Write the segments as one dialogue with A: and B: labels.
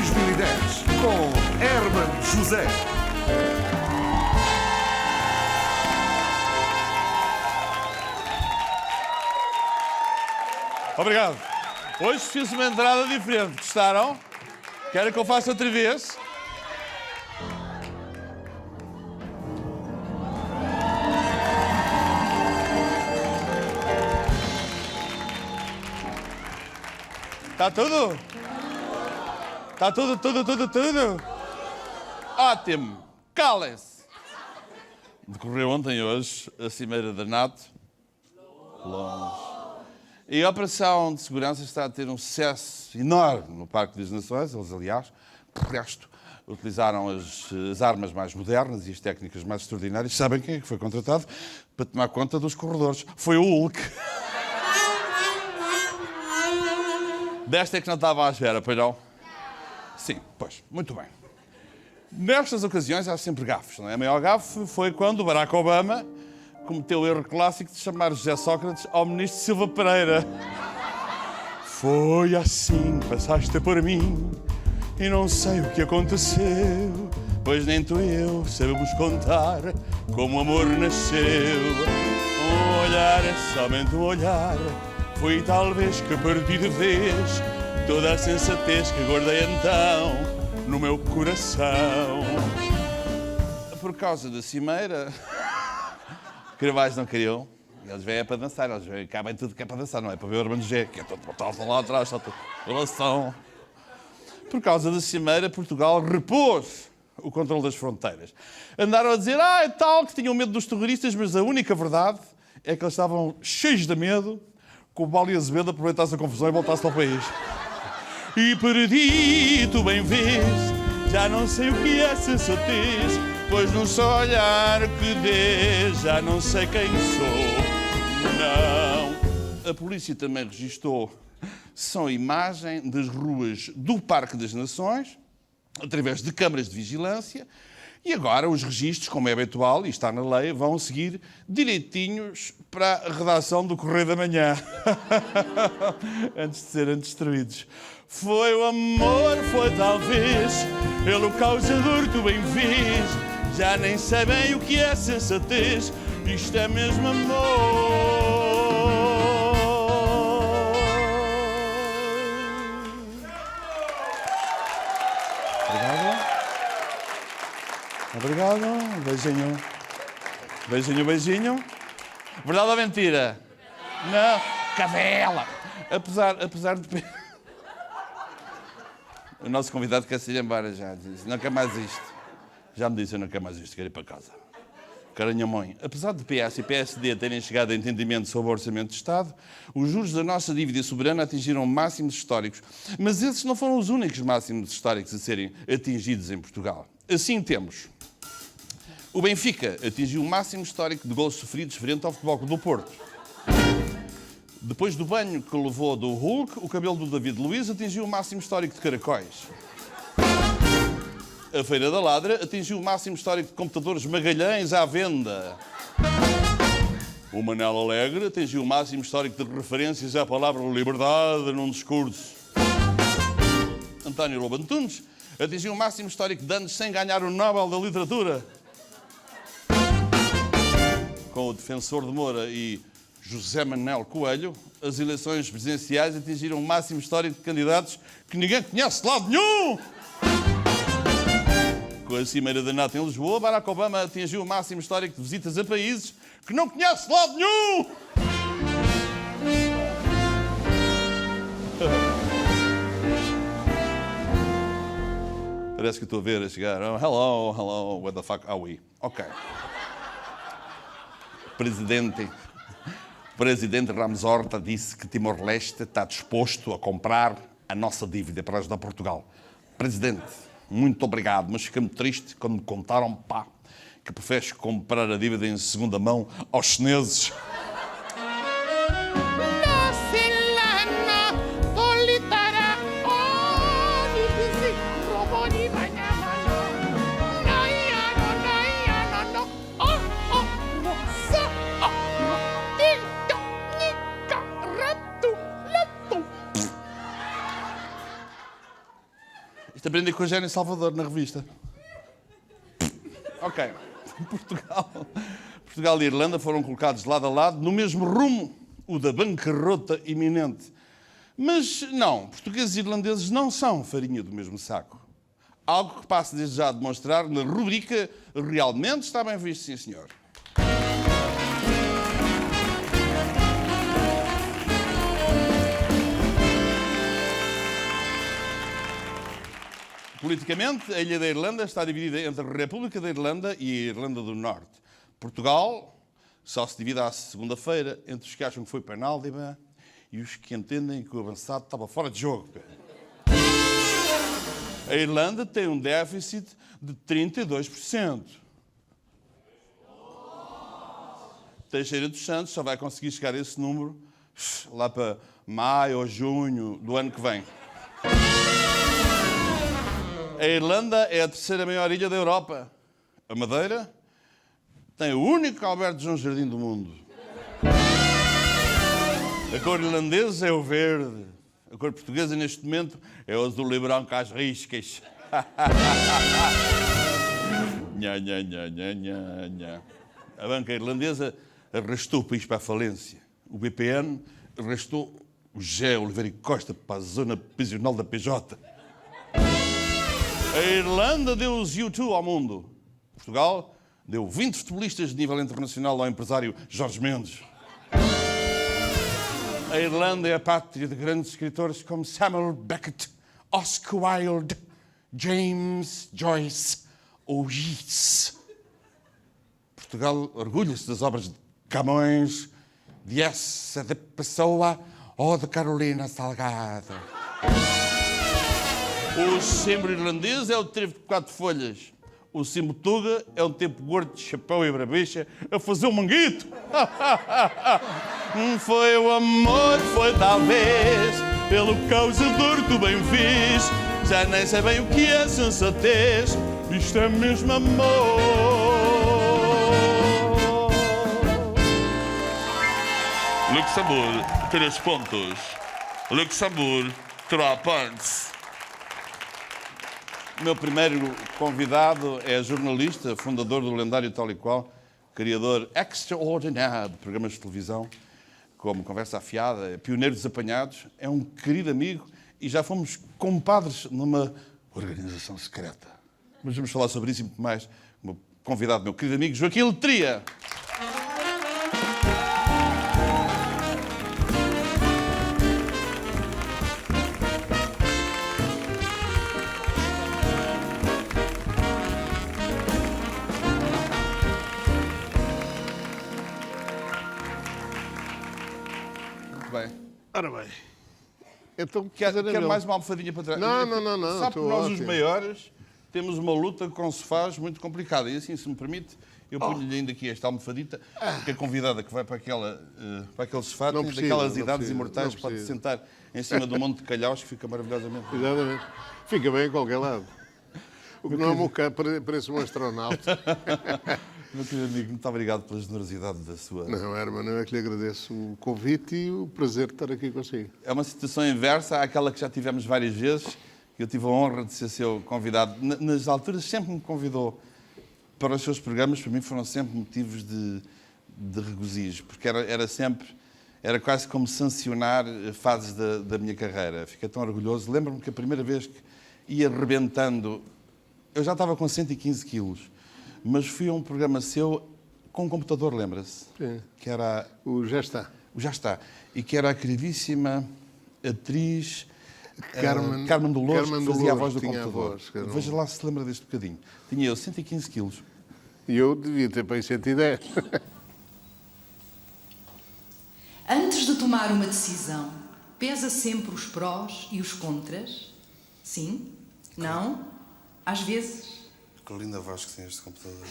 A: 2010 com Herman José.
B: Obrigado. Hoje fiz uma entrada diferente. Gostaram? Querem que eu faça outra vez? Está tudo? Está tudo? Ótimo. Calem-se. Decorreu ontem e hoje a Cimeira da NATO. Longe. E a operação de segurança está a ter um sucesso enorme no Parque das Nações. Eles, aliás, por resto, utilizaram as armas mais modernas e as técnicas mais extraordinárias. Sabem quem é que foi contratado para tomar conta dos corredores? Foi o Hulk. Desta é que não estava à espera, pois não? Sim, pois, muito bem. Nestas ocasiões há sempre gafes, não é? A maior gafe foi quando o Barack Obama cometeu o erro clássico de chamar José Sócrates ao ministro Silva Pereira. Foi assim, passaste por mim e não sei o que aconteceu, pois nem tu e eu sabemos contar como o amor nasceu. Um olhar é somente um olhar, foi talvez que perdi de vez toda a sensatez que guardei então no meu coração. Por causa da cimeira, Carvalhais não queriam. Eles vêm para dançar, eles vêm cá bem tudo que é para dançar, não é para ver o Hermano G, que é todo botado lá atrás, está tudo relação. Por causa da cimeira, Portugal repôs o controle das fronteiras. Andaram a dizer, é tal, que tinham medo dos terroristas, mas a única verdade é que eles estavam cheios de medo que o Paulo Azevedo aproveitasse a confusão e voltasse para o país. E perdi, tu bem vês, já não sei o que é sensatez, pois num só olhar que dê, já não sei quem sou. Não. A polícia também registou só imagem das ruas do Parque das Nações, através de câmaras de vigilância, e agora os registros, como é habitual e está na lei, vão seguir direitinhos para a redação do Correio da Manhã. Antes de serem destruídos. Foi o amor, foi talvez, pelo causador tu bem vês, já nem sei bem o que é sensatez, isto é mesmo amor. Obrigado. Beijinho. Beijinho. Verdade ou mentira? Não. Cadela. Apesar de... O nosso convidado quer se ir embora já. Disse, não quer mais isto. Já me disse, eu não quero mais isto, quero ir para casa. Carinha mãe. Apesar de PS e PSD terem chegado a entendimento sobre o Orçamento de Estado, os juros da nossa dívida soberana atingiram máximos históricos. Mas esses não foram os únicos máximos históricos a serem atingidos em Portugal. Assim temos... O Benfica atingiu o máximo histórico de gols sofridos frente ao Futebol Clube do Porto. Depois do banho que levou do Hulk, o cabelo do David Luiz atingiu o máximo histórico de caracóis. A Feira da Ladra atingiu o máximo histórico de computadores Magalhães à venda. O Manel Alegre atingiu o máximo histórico de referências à palavra liberdade num discurso. António Lobo Antunes atingiu o máximo histórico de anos sem ganhar o Nobel da Literatura. Com o defensor de Moura e José Manuel Coelho, as eleições presidenciais atingiram o máximo histórico de candidatos que ninguém conhece de lado nenhum. Com a Cimeira da NATO em Lisboa, Barack Obama atingiu o máximo histórico de visitas a países que não conhece de lado nenhum. Parece que estou a ver a chegar. Oh, hello, where the fuck are we? Ok. Presidente Ramos Horta disse que Timor-Leste está disposto a comprar a nossa dívida para ajudar Portugal. Presidente, muito obrigado, mas fiquei muito triste quando me contaram, que prefere comprar a dívida em segunda mão aos chineses. Isto aprendi com o Eugénio Salvador na revista. Ok. Portugal e Irlanda foram colocados lado a lado no mesmo rumo, o da bancarrota iminente. Mas não, portugueses e irlandeses não são farinha do mesmo saco. Algo que passo desde já a demonstrar na rubrica Realmente está bem visto, sim senhor. Politicamente, a Ilha da Irlanda está dividida entre a República da Irlanda e a Irlanda do Norte. Portugal só se divide à segunda-feira entre os que acham que foi penalti e os que entendem que o avançado estava fora de jogo. A Irlanda tem um déficit de 32%. Teixeira dos Santos só vai conseguir chegar a esse número lá para maio ou junho do ano que vem. A Irlanda é a terceira maior ilha da Europa. A Madeira tem o único Alberto João Jardim do mundo. A cor irlandesa é o verde. A cor portuguesa, neste momento, é o azul e branco às riscas. Nha, nha, nha, nha, nha, nha. A banca irlandesa arrastou o país para a falência. O BPN arrastou o José Oliveira Costa para a zona prisional da PJ. A Irlanda deu os U2 ao mundo. Portugal deu 20 futebolistas de nível internacional ao empresário Jorge Mendes. A Irlanda é a pátria de grandes escritores como Samuel Beckett, Oscar Wilde, James Joyce ou Yeats. Portugal orgulha-se das obras de Camões, de Essa de Pessoa ou de Carolina Salgado. O símbolo irlandês é o trevo de 4 folhas. O símbolo tuga é um tempo gordo de chapéu e brabicha a fazer um manguito. Foi o amor, foi talvez, pelo causador do bem fiz. Já nem sei bem o que é sensatez, isto é mesmo amor. Luxemburgo, 3 pontos. Luxemburgo, 3 pontos. O meu primeiro convidado é jornalista, fundador do lendário Tal e Qual, criador extraordinário de programas de televisão, como Conversa Afiada, pioneiro dos apanhados, é um querido amigo e já fomos compadres numa organização secreta. Mas vamos falar sobre isso e muito mais com o convidado, meu querido amigo Joaquim Letria.
C: Ora bem, então
B: Quer mais uma almofadinha para trás?
C: Não.
B: Sabe que nós, os maiores, temos uma luta com sofás muito complicada. E assim, se me permite, eu ponho-lhe ainda aqui esta almofadita, porque a convidada que vai para aquele sofá tem daquelas idades imortais, pode sentar em cima do monte de calhaus, que fica maravilhosamente.
C: Exatamente. Fica bem em qualquer lado. O que não é o meu caso, parece um astronauta.
B: Meu querido amigo, muito obrigado pela generosidade da sua...
C: Não, Hermano, eu é que lhe agradeço o convite e o prazer de estar aqui consigo.
B: É uma situação inversa àquela que já tivemos várias vezes, que eu tive a honra de ser seu convidado. Nas alturas sempre me convidou para os seus programas, para mim foram sempre motivos de regozijo, porque era quase como sancionar fases da minha carreira. Fiquei tão orgulhoso. Lembro-me que a primeira vez que ia arrebentando, eu já estava com 115 quilos, mas fui a um programa seu com um computador, lembra-se?
C: Sim.
B: Que era...
C: O Já Está.
B: O Já Está. E que era a queridíssima atriz
C: Carmen
B: Dolores, que fazia a voz do
C: tinha
B: computador.
C: a voz,
B: Veja lá se se lembra deste bocadinho. Tinha eu 115 quilos.
C: E eu devia ter para aí 110.
D: Antes de tomar uma decisão, pesa sempre os prós e os contras? Sim? Não? Às vezes?
E: Que linda voz que tem este computador.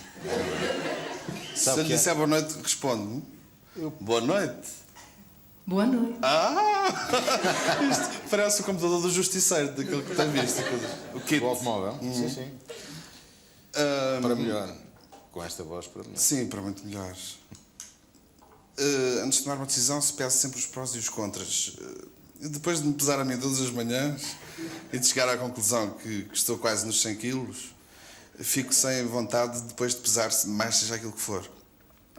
E: Se eu lhe disser boa noite, responde-me. Boa noite.
D: Boa noite.
E: Isto parece o computador do Justiceiro, daquele que tem visto. O kit.
F: O automóvel? Sim. Para melhor. Com esta voz, para melhor.
E: Sim, para muito melhor. Antes de tomar uma decisão, se pesa sempre os prós e os contras. E depois de me pesar a mim todas as manhãs e de chegar à conclusão que estou quase nos 100 quilos, fico sem vontade depois de pesar mais, seja aquilo que for.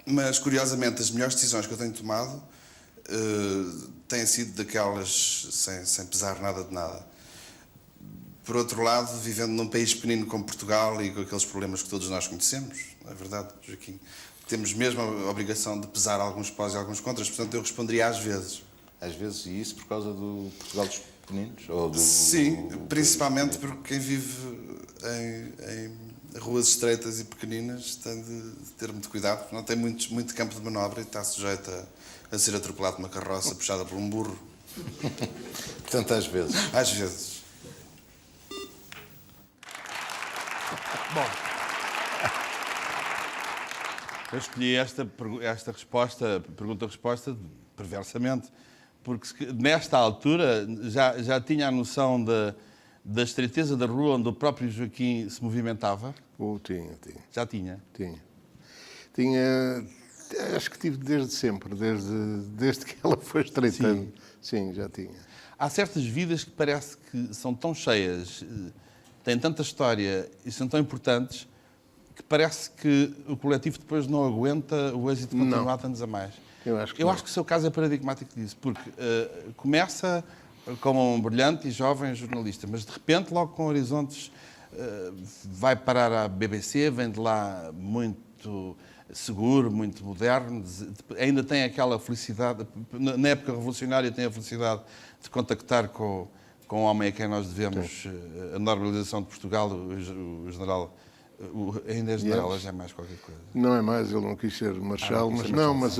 E: Mas, curiosamente, as melhores decisões que eu tenho tomado têm sido daquelas sem pesar nada de nada. Por outro lado, vivendo num país pequenino como Portugal e com aqueles problemas que todos nós conhecemos, não é verdade, Joaquim? Temos mesmo a obrigação de pesar alguns pós e alguns contras, portanto eu responderia às vezes.
F: Às vezes, e isso por causa do Portugal dos pequeninos? Ou
E: Sim, principalmente porque quem vive em ruas estreitas e pequeninas tem de ter muito cuidado, porque não tem muito campo de manobra e está sujeito a ser atropelado por uma carroça puxada por um burro.
F: Portanto, às vezes.
E: Às vezes.
B: Bom, eu escolhi esta resposta, pergunta-resposta, perversamente, porque nesta altura já tinha a noção da estreiteza da rua onde o próprio Joaquim se movimentava?
C: Tinha.
B: Já tinha?
C: Tinha, acho que tive desde sempre, desde que ela foi estreitando. Sim, já tinha.
B: Há certas vidas que parece que são tão cheias, têm tanta história e são tão importantes que parece que o coletivo depois não aguenta o êxito continuado anos a mais.
C: Eu acho que
B: o seu caso é paradigmático disso, porque começa como um brilhante e jovem jornalista, mas de repente, logo com horizontes, vai parar à BBC, vem de lá muito seguro, muito moderno, ainda tem aquela felicidade, na época revolucionária tem a felicidade de contactar com o homem a quem nós devemos a normalização de Portugal, o general. Ainda é general, hoje é mais qualquer coisa.
C: Não é mais, ele não quis ser marechal, mas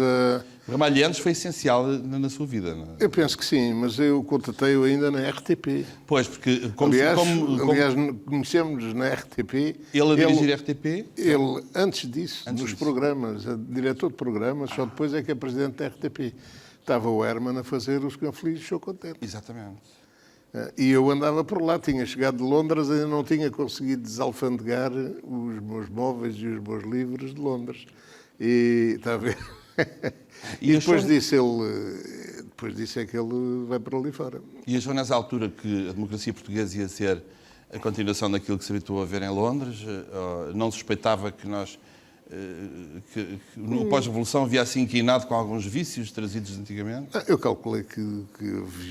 B: Ramalhianos foi essencial na sua vida, não é?
C: eu penso que sim, mas eu contatei-o ainda na RTP.
B: Pois, porque
C: Aliás, conhecemos na RTP.
B: Ele a dirigir a RTP?
C: Ele, antes disso, programas, diretor de programas, só depois é que é presidente da RTP. Estava o Herman a fazer Os Canfelizes Estou Contente.
B: Exatamente.
C: E eu andava por lá, tinha chegado de Londres, ainda não tinha conseguido desalfandegar os meus móveis e os meus livros de Londres. E está a ver? E depois disso é que ele vai para ali fora.
B: E achou nessa altura que a democracia portuguesa ia ser a continuação daquilo que se habituou a ver em Londres? Não suspeitava que nós, no pós-revolução, viesse inquinado com alguns vícios trazidos de antigamente?
C: Eu calculei que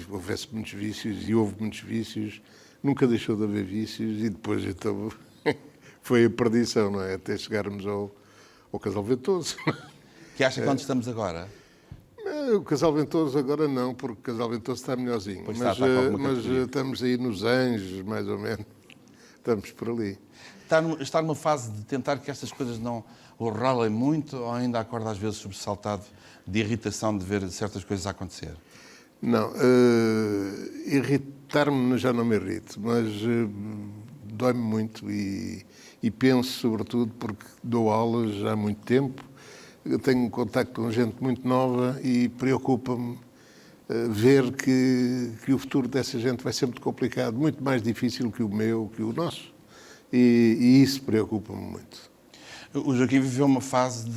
C: houvesse muitos vícios e houve muitos vícios. Nunca deixou de haver vícios e depois então foi a perdição, não é? Até chegarmos ao Casal Ventoso.
B: Que acha que onde estamos agora?
C: O Casal Ventoso agora não, porque o Casal Ventoso está melhorzinho.
B: Pois
C: mas
B: está
C: estamos aí nos Anjos, mais ou menos. Estamos por ali.
B: Está numa fase de tentar que estas coisas não o ralem muito ou ainda acorda às vezes sobressaltado de irritação de ver certas coisas a acontecer?
C: Não, irritar-me já não me irrito, mas dói-me muito e penso sobretudo porque dou aulas há muito tempo, eu tenho contacto com gente muito nova e preocupa-me ver que o futuro dessa gente vai ser muito complicado, muito mais difícil que o meu, que o nosso. E isso preocupa-me muito.
B: O Joaquim viveu uma fase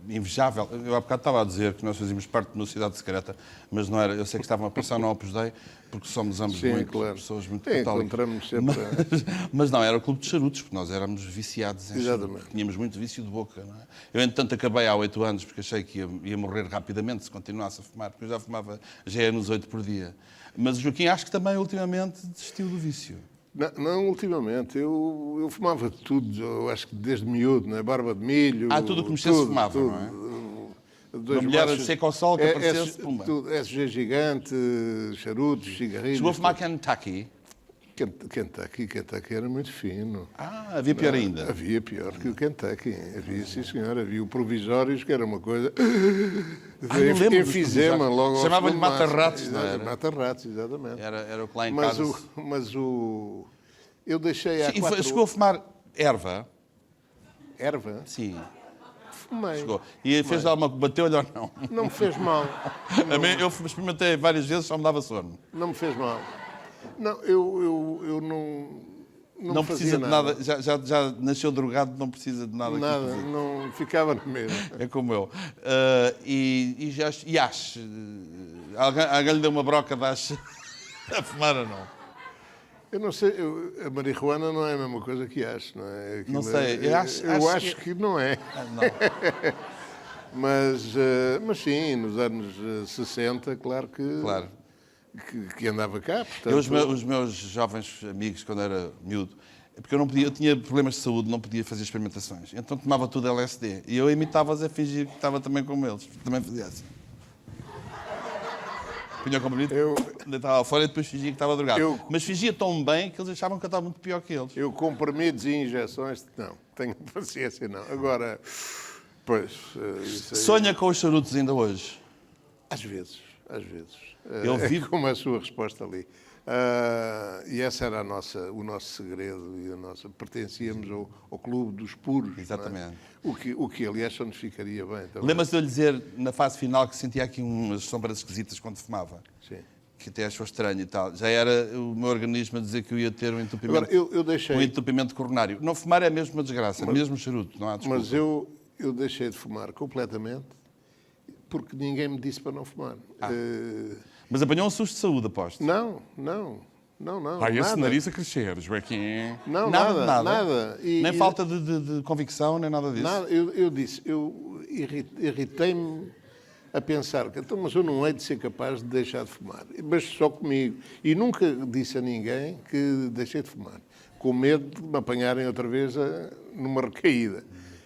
B: invejável. Eu há bocado estava a dizer que nós fazíamos parte de uma sociedade secreta, mas não era. Eu sei que estavam a passar no Opus Dei, porque somos ambos pessoas muito católicas.
C: Encontramos sempre...
B: Mas não, era o clube de charutos, porque nós éramos viciados em
C: Exatamente.
B: charutos. Tínhamos muito vício de boca, não é? Eu, entretanto, acabei há 8 anos, porque achei que ia morrer rapidamente se continuasse a fumar, porque eu já fumava nos 8 por dia. Mas o Joaquim, acho que também, ultimamente, desistiu do vício.
C: Não, ultimamente. Eu fumava tudo, eu acho que desde miúdo, não é? Barba de milho...
B: Tudo o que mexesse fumava, não é? Uma mulher a seca ao sol que aparecesse, pumba.
C: SG gigante, charutos, cigarrilhos...
B: Chegou a fumar Kentucky?
C: Kentucky era muito fino.
B: Havia pior ainda?
C: Havia pior que o Kentucky. Havia, sim senhor, havia o Provisórios, que era uma coisa... Enfisema logo...
B: Chamava-lhe mata-ratos, não era?
C: Mata-ratos, exatamente.
B: Era o que lá em casa...
C: Mas eu deixei há 4...
B: Chegou a fumar erva?
C: Erva?
B: Sim.
C: Fumei.
B: Chegou. E fez alguma... Bateu-lhe ou não?
C: Não me fez mal.
B: Eu experimentei várias vezes, só me dava sono.
C: Não me fez mal. Não, eu não
B: precisa de nada. Já nasceu drogado, não precisa de nada.
C: Nada, não ficava no mesmo.
B: É como eu. E acho, Alguém lhe deu uma broca de haxa a fumar ou não?
C: Eu não sei, a marihuana não é a mesma coisa que acho, não é?
B: Não sei,
C: eu
B: acho
C: acho que não é.
B: Não.
C: Mas sim, nos anos 60, claro que andava cá. Portanto,
B: Os meus jovens amigos, quando era miúdo, porque eu tinha problemas de saúde, não podia fazer experimentações. Então tomava tudo LSD. E eu imitava-os a fingir que estava também como eles. Também fazia assim. Punha o comprimido, deitava fora e depois fingia que estava drogado. Mas fingia tão bem que eles achavam que eu estava muito pior que eles.
C: Eu comprimidos e injeções, não, tenho paciência, não. Agora, pois... isso aí,
B: Sonha com os charutos ainda hoje?
C: Às vezes.
B: Eu vivo...
C: É como a sua resposta ali. E esse era o nosso segredo e a nossa... Pertencíamos ao clube dos puros.
B: Exatamente.
C: Não é? O que, aliás, só nos ficaria bem.
B: Lembra-se de eu lhe dizer, na fase final, que sentia aqui umas sombras esquisitas quando fumava?
C: Sim.
B: Que até achou estranho e tal. Já era o meu organismo a dizer que eu ia ter um entupimento,
C: Agora, eu deixei...
B: um entupimento coronário. Não fumar é mesmo uma desgraça, mesmo charuto, não há desculpa.
C: Mas eu deixei de fumar completamente porque ninguém me disse para não fumar.
B: Mas apanhou um susto de saúde, aposto.
C: Não.
B: Pai, esse
C: nada.
B: nariz a crescer, Joaquim.
C: Não, nada.
B: Nem falta de convicção, nem nada disso.
C: Nada. Eu irritei-me a pensar que então, mas eu não hei de ser capaz de deixar de fumar. Mas só comigo. E nunca disse a ninguém que deixei de fumar, com medo de me apanharem outra vez numa recaída.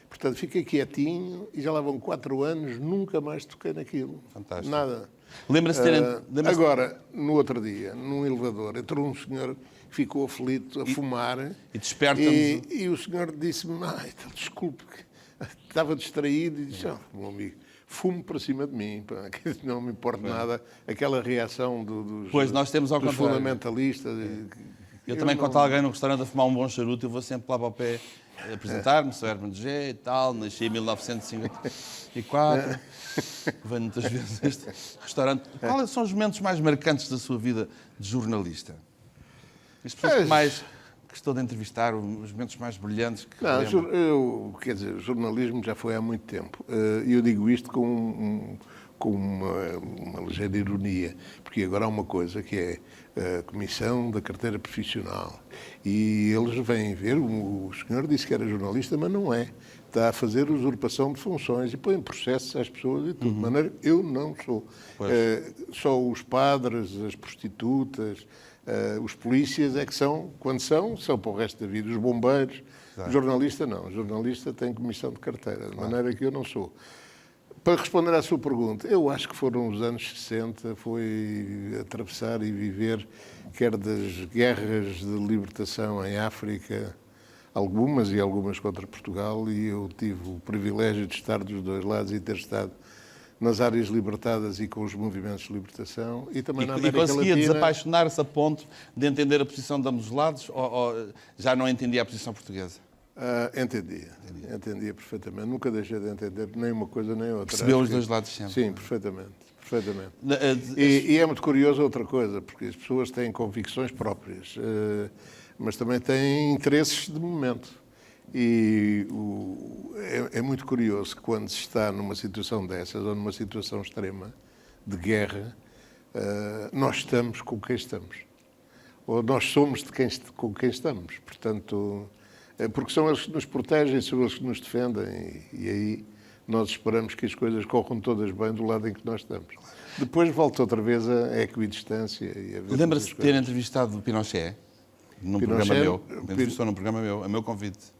C: Portanto, fiquei quietinho e já lá vão 4 anos, nunca mais toquei naquilo.
B: Fantástico.
C: Nada.
B: Lembra-se de ter...
C: Agora, no outro dia, num elevador, entrou um senhor que ficou aflito a fumar
B: E desperta-nos...
C: e o senhor disse-me, desculpe, estava distraído e disse, meu amigo, fume para cima de mim, pá, que não me importa nada. Aquela reação dos,
B: Pois, nós temos ao
C: dos
B: contrário.
C: fundamentalistas.
B: Eu também, quando está alguém no restaurante a fumar um bom charuto, eu vou sempre lá para o pé apresentar-me, sou Herman G e tal, nasci em 1954, venho muitas vezes a este restaurante. Quais são os momentos mais marcantes da sua vida de jornalista? As pessoas que mais gostou de entrevistar, os momentos mais brilhantes que
C: Não, quer dizer, o jornalismo já foi há muito tempo. E eu digo isto com uma ligeira ironia, porque agora há uma coisa que é a Comissão da Carteira Profissional. E eles vêm ver, o senhor disse que era jornalista, mas não é. Está a fazer usurpação de funções e põe processos às pessoas e tudo. De maneira eu não sou. Só os padres, as prostitutas, os polícias é que são, quando são para o resto da vida. Os bombeiros, o jornalista não. O jornalista tem comissão de carteira, de maneira que eu não sou. Para responder à sua pergunta, eu acho que foram os anos 60, foi atravessar e viver, quer das guerras de libertação em África, algumas contra Portugal, e eu tive o privilégio de estar dos dois lados e ter estado nas áreas libertadas e com os movimentos de libertação, e também na América Latina.
B: E conseguia desapaixonar-se a ponto de entender a posição de ambos os lados, ou já não entendia a posição portuguesa?
C: Entendia perfeitamente. Nunca deixei de entender nem uma coisa nem outra.
B: Percebeu os dois lados sempre?
C: Sim, perfeitamente. E é muito curioso outra coisa, porque as pessoas têm convicções próprias, mas também têm interesses de momento. E é muito curioso que quando se está numa situação dessas, ou numa situação extrema de guerra, nós estamos com quem estamos. Ou nós somos com quem estamos. Portanto... Porque são eles que nos protegem, são eles que nos defendem e aí nós esperamos que as coisas corram todas bem do lado em que nós estamos. Depois volta outra vez a equidistância.
B: Lembra-se de ter entrevistado o Pinochet? Num programa meu. Entrevistou num programa meu, a meu convite.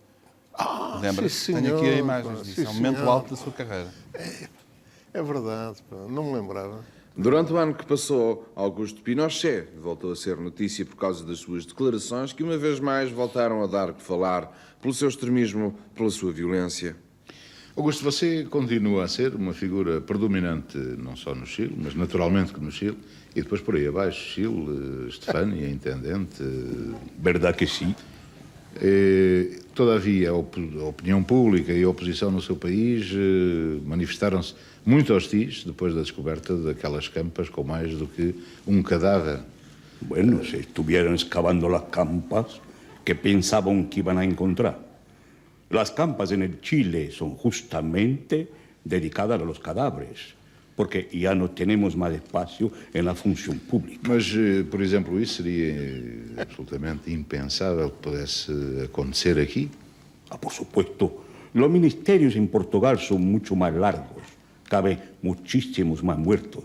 B: Lembra-se? Tenho aqui a imagem disso. É um momento alto da sua carreira.
C: É verdade, não me lembrava.
G: Durante o ano que passou, Augusto Pinochet voltou a ser notícia por causa das suas declarações, que uma vez mais voltaram a dar que falar pelo seu extremismo, pela sua violência.
H: Augusto, você continua a ser uma figura predominante, não só no Chile, mas naturalmente que no Chile, e depois por aí abaixo, Chile, Estefânia, Intendente, verdade que sim. Todavia, a opinião pública e a oposição no seu país manifestaram-se muito hostis depois da descoberta daquelas campas com mais do que um cadáver.
I: Bueno, se estuvieron excavando las campas que pensaban que iban a encontrar. Las campas en el Chile son justamente dedicadas a los cadáveres. porque ya no tenemos más espacio en la función pública.
H: Mas, por exemplo, isso seria absolutamente impensável que pudesse acontecer aqui?
I: Ah, por supuesto, los ministerios en Portugal son mucho más largos, caben muchísimos más muertos.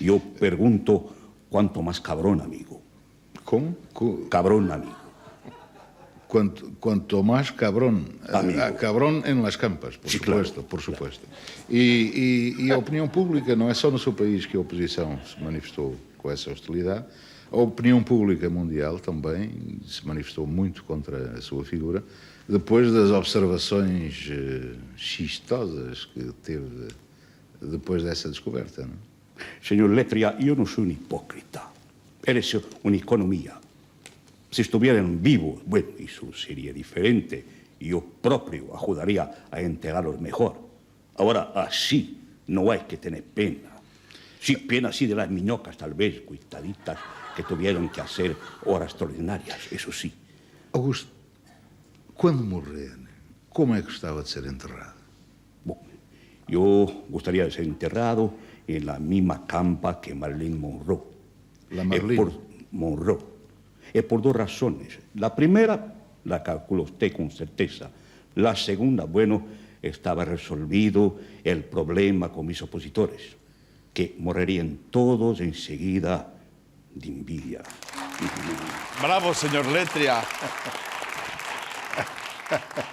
I: Yo pregunto, ¿cuánto más cabrón, amigo?
H: Como?
I: Cabrón, amigo.
H: Quanto mais cabrón.
I: Amigo.
H: Cabrón en las campas, por
I: Sí,
H: supuesto,
I: claro,
H: por supuesto. E a opinião pública, não é só no seu país que a oposição se manifestou com essa hostilidade, a opinião pública mundial também se manifestou muito contra a sua figura, depois das observações xistosas que teve depois dessa descoberta. Não?
I: Señor Letria, yo no soy un hipócrita. Eres una economía. Si estuvieran vivos, bueno, eso sería diferente. Yo propio ayudaría a entregarlos mejor. Ahora, así, no hay que tener pena. Sí, pena así de las miñocas, tal vez, cuitaditas, que tuvieron que hacer horas extraordinarias, eso sí.
H: Augusto, quando morrer, como é que gostava de ser enterrado?
I: Bueno, yo gustaría de ser enterrado en la misma campa que Marilyn Monroe.
H: La Marilyn.
I: Por Monroe. Es por dos razones. La primera, la calculó usted con certeza. La segunda, bueno, estaba resolvido el problema con mis opositores, que morirían todos enseguida de envidia.
B: Bravo, senhor Letria.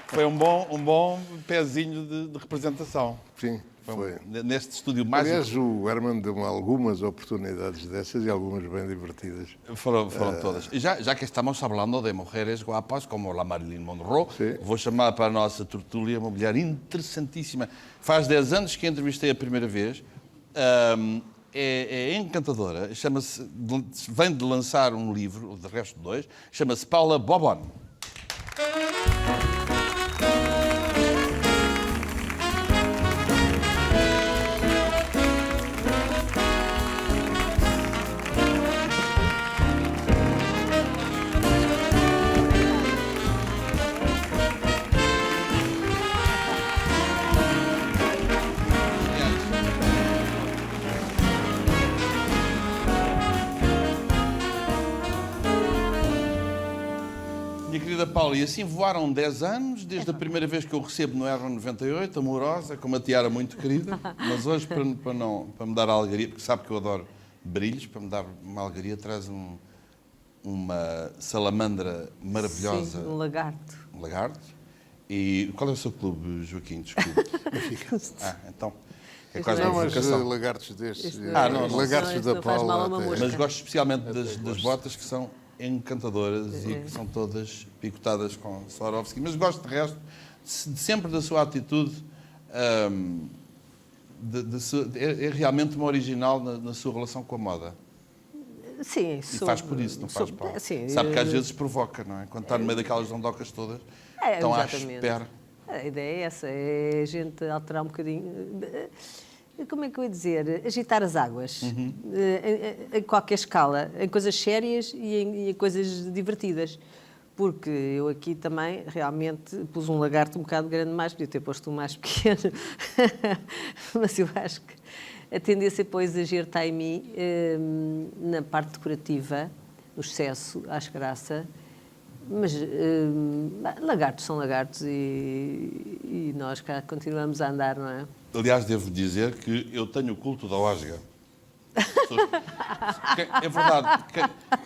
B: Foi um bom pezinho de representação.
C: Sim, foi.
B: Neste estúdio mágico.
C: Aliás, o Herman deu-me algumas oportunidades dessas e algumas bem divertidas.
B: Foram todas. E já que estamos falando de mulheres guapas como a Marilyn Monroe,
C: Sim.
B: vou chamar para a nossa tertúlia uma mulher interessantíssima. Faz 10 anos que a entrevistei a primeira vez. É encantadora. Vem de lançar um livro, de resto de dois, chama-se Paula Bobon. Minha querida Paula, e assim voaram 10 anos, desde a primeira vez que eu recebo no R98, amorosa, com uma tiara muito querida, mas hoje, para me dar a alegria, porque sabe que eu adoro brilhos, para me dar uma alegria, traz uma salamandra maravilhosa.
J: Sim, um lagarto.
B: Um lagarto. E qual é o seu clube, Joaquim? Desculpe. Então. É quase
C: Não,
B: uma
C: mas
B: vocação.
C: lagartos destes.
B: não.
C: Lagartos
J: Isso
C: da
J: não faz mal a
C: Paula.
J: uma
C: até.
J: mosca.
B: Mas gosto especialmente das botas, que são encantadoras e que são todas picotadas com Swarovski. Mas gosto, de resto, sempre da sua atitude. É realmente uma original na sua relação com a moda.
J: Sim,
B: E faz por isso, não faz para.
J: Sim,
B: Sabe que às vezes provoca, não é? Quando está no meio daquelas dondocas todas,
J: é,
B: estão à
J: exatamente.
B: espera.
J: A ideia é essa, é a gente alterar um bocadinho. Como é que eu ia dizer? Agitar as águas. Em qualquer escala. Em coisas sérias e em coisas divertidas. Porque eu aqui também realmente pus um lagarto um bocado grande demais, podia ter posto um mais pequeno. Mas eu acho que a tendência para o exagero está em mim na parte decorativa, no excesso, acho graça. Mas lagartos são lagartos e nós cá continuamos a andar, não é?
B: Aliás, devo dizer que eu tenho o culto da osga. É verdade,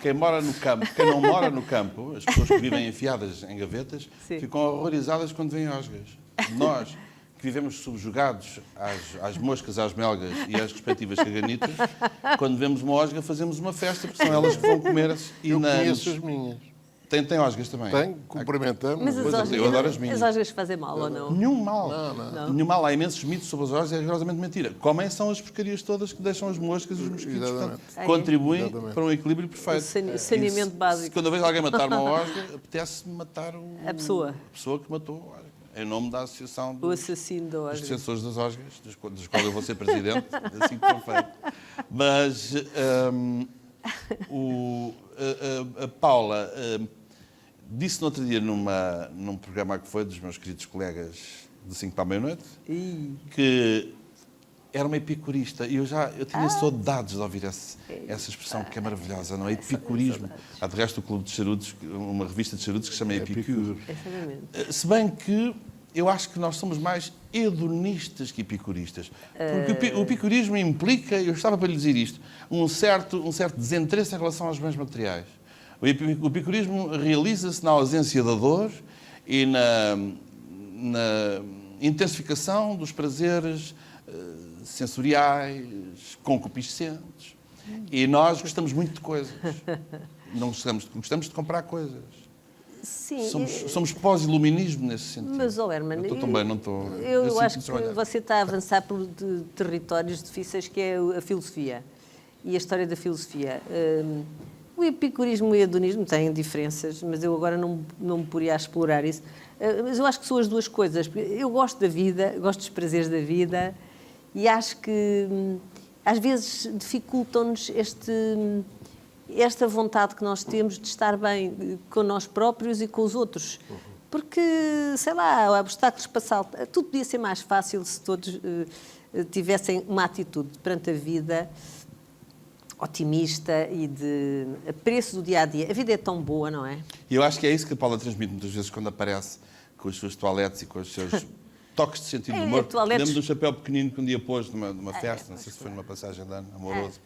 B: quem mora no campo, quem não mora no campo, as pessoas que vivem enfiadas em gavetas,
J: Sim.
B: ficam horrorizadas quando veem osgas. Nós, que vivemos subjugados às moscas, às melgas e às respectivas caganitas, quando vemos uma osga fazemos uma festa, porque são elas que vão comer-se.
C: Eu conheço as minhas.
B: Tem osgas também?
C: Tenho, cumprimentamos.
J: Mas
B: Pois eu adoro as minhas.
J: as osgas fazem mal ou não?
B: Nenhum mal.
J: Não.
B: Nenhum mal. Há imensos mitos sobre as osgas, é rigorosamente mentira. Comem são as porcarias todas que deixam as moscas e os mosquitos.
C: Exatamente.
B: Portanto, contribuem
C: Exatamente.
B: para um equilíbrio perfeito.
J: Saneamento básico.
B: Quando eu vejo alguém matar uma osga, apetece matar
J: A pessoa.
B: a pessoa que matou a osga. Em nome da Associação
J: O
B: dos
J: assassino da osga.
B: Defensores das Osgas, dos quais eu vou ser presidente, assim que for feito. Mas a Paula disse no outro dia num programa que foi dos meus queridos colegas de 5 para a meia-noite que
E: era uma epicurista e eu tinha saudades de ouvir essa expressão que é maravilhosa, não é? Epicurismo. Há de resto o Clube de Charutos, uma revista de charutos que se chama Epicure. Se bem que eu acho que nós somos mais hedonistas que epicuristas. Porque o epicurismo implica, eu estava para lhe dizer isto, um certo desinteresse em relação aos bens materiais. O epicurismo realiza-se na ausência da dor e na intensificação dos prazeres sensoriais, concupiscentes. E nós gostamos muito de coisas. Não gostamos de comprar coisas.
J: Sim.
E: Somos pós-iluminismo nesse sentido.
J: Mas, Herman,
E: eu estou também, não estou...
J: Eu acho que você está a avançar por territórios difíceis, que é a filosofia e a história da filosofia. O epicurismo e o hedonismo têm diferenças, mas eu agora não me poria a explorar isso. Mas eu acho que são as duas coisas. Eu gosto da vida, gosto dos prazeres da vida e acho que às vezes dificultam-nos esta vontade que nós temos de estar bem com nós próprios e com os outros. Porque, sei lá, obstáculos para saltar. Tudo podia ser mais fácil se todos tivessem uma atitude perante a vida otimista e de apreço do dia-a-dia. A vida é tão boa, não é?
E: E eu acho que é isso que a Paula transmite muitas vezes quando aparece com as suas toaletes e com os seus toques de sentido de humor. Lembro de um chapéu pequenino que um dia pôs numa festa, não sei se foi numa passagem de ano, amoroso.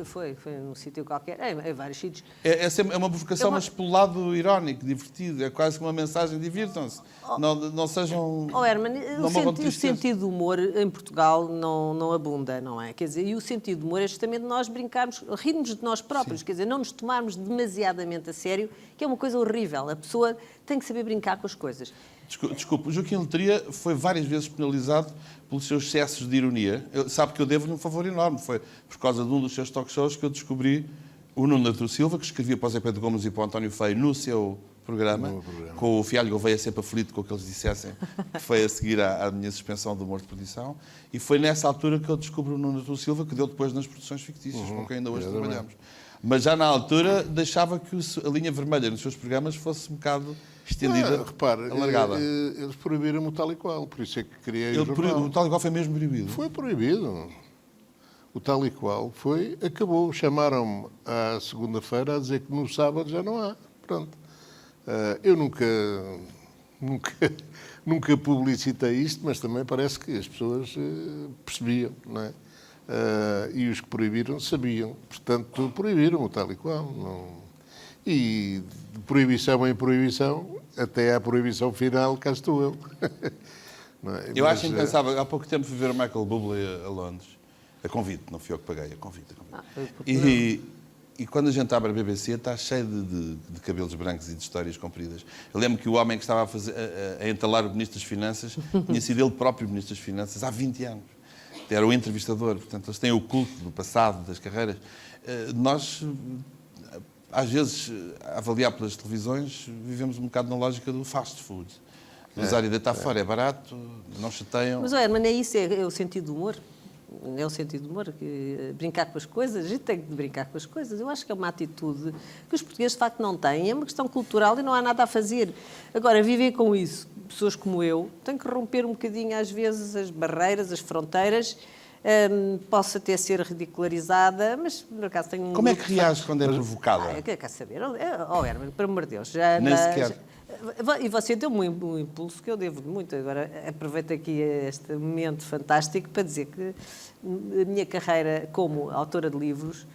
J: Foi num sítio qualquer, em vários sítios.
E: É uma provocação, mas pelo lado irónico, divertido. É quase que uma mensagem, divirtam-se. Não sejam...
J: Herman, o sentido do humor em Portugal não abunda, não é? Quer dizer, e o sentido do humor é justamente nós brincarmos, rirmos de nós próprios, sim. Quer dizer, não nos tomarmos demasiadamente a sério, que é uma coisa horrível. A pessoa tem que saber brincar com as coisas.
E: Desculpe, o Joaquim Letria foi várias vezes penalizado pelos seus excessos de ironia. Sabe que eu devo-lhe um favor enorme. Foi por causa de um dos seus talk shows que eu descobri o Nuno Artur Silva, que escrevia para o Zé Pedro Gomes e para o António Feio no seu programa, com o Fialho Gouveia sempre aflito com o que eles dissessem, que foi a seguir à minha suspensão do humor de perdição. E foi nessa altura que eu descobri o Nuno Artur Silva, que deu depois nas produções fictícias, com quem ainda hoje trabalhamos. Mas já na altura deixava que a linha vermelha nos seus programas fosse um bocado estendida, alargada.
C: Eles proibiram o Tal e Qual, por isso é que criei o jornal.
E: O Tal e Qual foi mesmo proibido?
C: Foi proibido. O Tal e Qual acabou. Chamaram-me à segunda-feira a dizer que no sábado já não há. Pronto. Eu nunca publicitei isto, mas também parece que as pessoas percebiam, não é? E os que proibiram sabiam. Portanto, proibiram o Tal e Qual. Não... E de proibição em proibição, até à proibição final, cá estou eu. Não é?
E: Eu acho impensável. Há pouco tempo fui ver o Michael Bublé a Londres. A convite, não fui eu que paguei, a convite. E quando a gente abre a BBC, está cheio de cabelos brancos e de histórias compridas. Eu lembro que o homem que estava a entalar o Ministro das Finanças tinha sido ele próprio Ministro das Finanças há 20 anos. Era o entrevistador. Portanto, eles têm o culto do passado, das carreiras. Nós... Às vezes, a avaliar pelas televisões, vivemos um bocado na lógica do fast food. Usar e deitar fora é barato, não chateiam.
J: Mas, Herman, é isso, é o sentido do humor. É o sentido do humor, brincar com as coisas, a gente tem que brincar com as coisas. Eu acho que é uma atitude que os portugueses, de facto, não têm. É uma questão cultural e não há nada a fazer. Agora, viver com isso, pessoas como eu, têm que romper um bocadinho, às vezes, as barreiras, as fronteiras. Posso até ser ridicularizada, mas por acaso tenho...
E: Como é que reage quando é provocada?
J: Quer saber? Herman, pelo amor de Deus.
E: Nem sequer.
J: E você deu-me um impulso que eu devo muito. Agora, aproveito aqui este momento fantástico para dizer que a minha carreira como autora de livros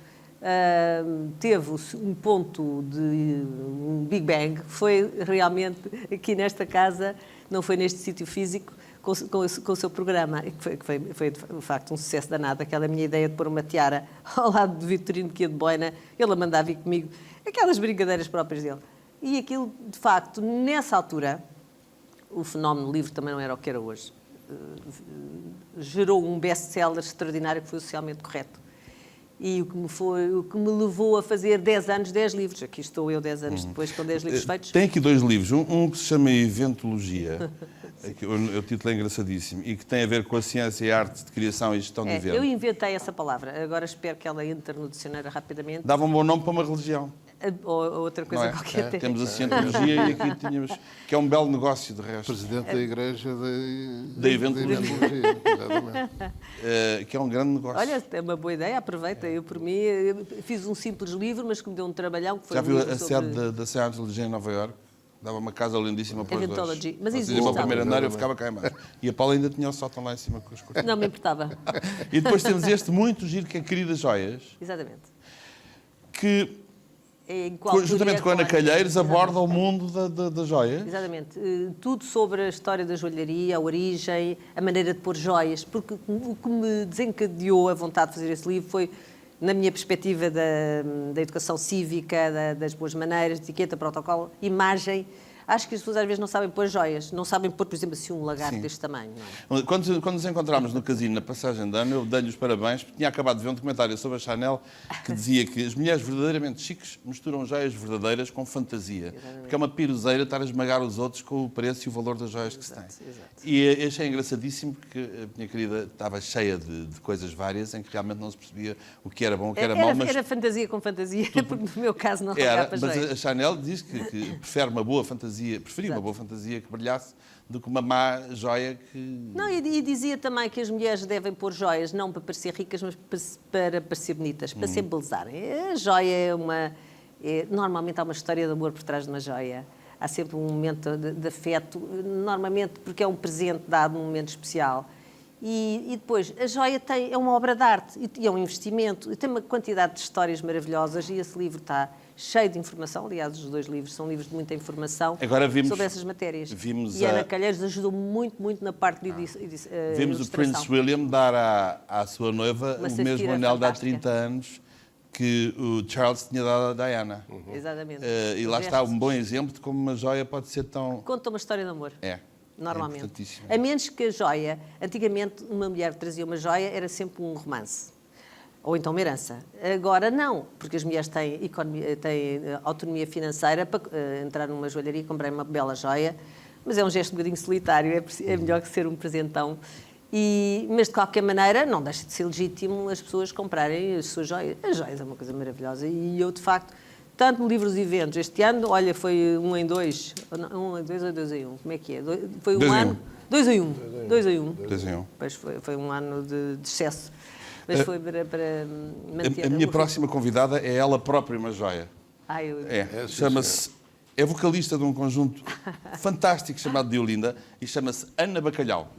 J: teve um ponto de um Big Bang. Foi realmente aqui nesta casa, não foi neste sítio físico, com o seu programa, que foi de facto um sucesso danado. Aquela minha ideia de pôr uma tiara ao lado de Vitorino que ia de boina, ele a mandar vir comigo, aquelas brincadeiras próprias dele. E aquilo, de facto, nessa altura, o fenómeno livre também não era o que era hoje. Gerou um best-seller extraordinário que foi o Socialmente Correto. E o que me levou a fazer 10 anos, 10 livros. Aqui estou eu 10 anos depois, com 10 livros feitos.
E: Tem aqui 2 livros. Um que se chama Eventologia, o título é engraçadíssimo, e que tem a ver com a ciência e a arte de criação e gestão de eventos.
J: Eu inventei essa palavra. Agora espero que ela entre no dicionário rapidamente.
E: Dava um bom nome para uma religião.
J: Ou outra coisa
B: Não é?
J: qualquer. até.
B: Temos a cientologia e aqui tínhamos, que é um belo negócio de resto,
C: Presidente da Igreja
B: Da Eventologia.
C: Exatamente.
B: que é um grande negócio.
J: Olha, é uma boa ideia, aproveita. Eu, por mim, eu fiz um simples livro, mas que me deu um trabalhão. Que foi
B: Já
J: um
B: viu
J: livro
B: a
J: sobre
B: sede da Scientology em Nova Iorque? Dava uma casa lindíssima para os dois.
J: Eventology. Mas
B: Ou seja,
J: existe,
B: o primeiro
J: sabe?
B: andar eu ficava cá em baixo. E a Paula ainda tinha o sótão lá em cima com as coisas.
J: Não me importava.
B: E depois temos este muito giro que é Queridas Joias,
J: Exatamente.
B: que
J: Em qual
B: juntamente
J: altura,
B: com a Ana
J: qual-
B: Calheiros
J: Exatamente.
B: aborda o mundo das joias.
J: Exatamente. Tudo sobre a história da joalharia, a origem, a maneira de pôr joias, porque o que me desencadeou a vontade de fazer esse livro foi, na minha perspectiva da educação cívica, das boas maneiras, de etiqueta, protocolo, imagem. Acho que as pessoas às vezes não sabem pôr joias, não sabem pôr, por exemplo, assim um lagarto
B: Sim.
J: deste tamanho. Não é?
B: Quando nos encontramos no casino, na passagem de ano, eu dei-lhe os parabéns, porque tinha acabado de ver um documentário sobre a Chanel que dizia que as mulheres verdadeiramente chiques misturam joias verdadeiras com fantasia. Porque é uma piruzeira estar a esmagar os outros com o preço e o valor das joias que se tem.
J: Exato.
B: E achei engraçadíssimo porque a minha querida estava cheia de coisas várias em que realmente não se percebia o que era bom, o que era mau, mas
J: Era fantasia com fantasia, porque no meu caso não
B: era,
J: olhava para
B: mas
J: joias.
B: a Chanel diz que prefere uma boa fantasia, preferia uma boa fantasia que brilhasse do que uma má joia que...
J: Não, e dizia também que as mulheres devem pôr joias não para parecer ricas, mas para parecer bonitas, para se embelezarem. A joia normalmente há uma história de amor por trás de uma joia. Há sempre um momento de afeto, normalmente porque é um presente dado num momento especial. E depois, a joia é uma obra de arte e é um investimento. E tem uma quantidade de histórias maravilhosas e esse livro está cheio de informação. Aliás, os dois livros são livros de muita informação
B: Agora
J: sobre essas matérias.
B: vimos
J: e a Ana Calheiros ajudou muito, muito na parte de
B: Vimos o
J: ilustração.
B: Prince William dar à sua noiva
J: Uma
B: o mesmo
J: safira
B: anel de há
J: fantástica.
B: 30 anos que o Charles tinha dado à Diana.
J: Exatamente.
B: E
J: O
B: lá está
J: resto
B: um bom exemplo de como uma joia pode ser tão...
J: Conta uma história de amor.
B: É
J: Normalmente.
B: importantíssimo.
J: A menos que a joia, antigamente uma mulher que trazia uma joia era sempre um romance. Ou então uma herança. Agora não, porque as mulheres têm autonomia financeira para entrar numa joalharia e comprar uma bela joia, mas é um gesto um bocadinho solitário, é melhor que ser um presentão. Mas de qualquer maneira não deixa de ser legítimo as pessoas comprarem as suas joias. As joias é uma coisa maravilhosa e eu de facto, tanto no livro dos eventos, este ano, olha, foi 1 em 2, 1 em 2 ou 2 em 1, como é que é? Foi um
B: 2 em
J: ano, 2 em 1, 2 em 1.
B: 2 em 1.
J: Pois foi um ano de excesso, mas foi para manter...
B: A minha próxima convidada é ela própria uma joia. Chama-se... É vocalista de um conjunto fantástico chamado Diolinda e chama-se Ana Bacalhau.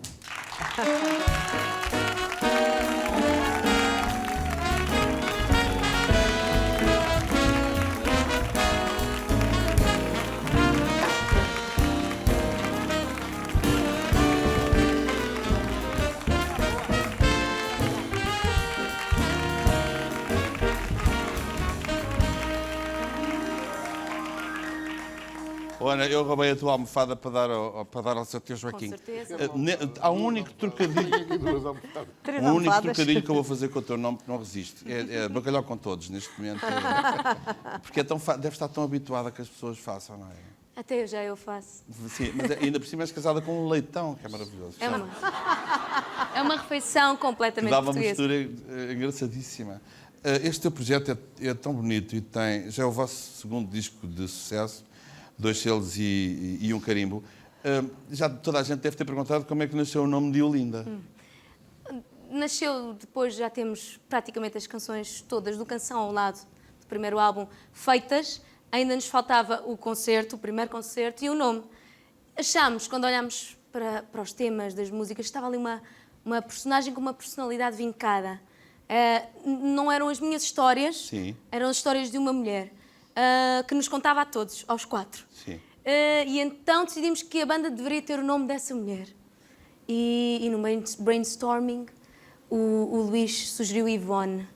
B: Ana, eu roubei a tua almofada para dar ao seu teu Joaquim.
K: Com certeza.
B: Há um único trocadilho.
J: Três
B: Um único
J: almofadas.
B: trocadilho que eu vou fazer com o teu nome que não resiste. É bacalhau com todos, neste momento. Porque deve estar tão habituada que as pessoas façam, não é?
K: Até eu já faço.
B: Sim, mas ainda por cima és casada com um leitão, que é maravilhoso.
K: É uma refeição
B: Que
K: completamente
B: dá uma
K: portuguesa.
B: mistura engraçadíssima. Este teu projeto é tão bonito e já é o vosso segundo disco de sucesso, 2 selos e um carimbo. Já toda a gente deve ter perguntado como é que nasceu o nome de Diolinda.
K: Nasceu depois, já temos praticamente as canções todas do Canção ao Lado do primeiro álbum feitas. Ainda nos faltava o concerto, o primeiro concerto e o nome. Achámos, quando olhámos para os temas das músicas, estava ali uma personagem com uma personalidade vincada. Não eram as minhas histórias,
B: Sim.
K: eram as histórias de uma mulher que nos contava a todos, aos 4.
B: Sim.
K: E então decidimos que a banda deveria ter o nome dessa mulher. E no brainstorming, o Luís sugeriu Ivone.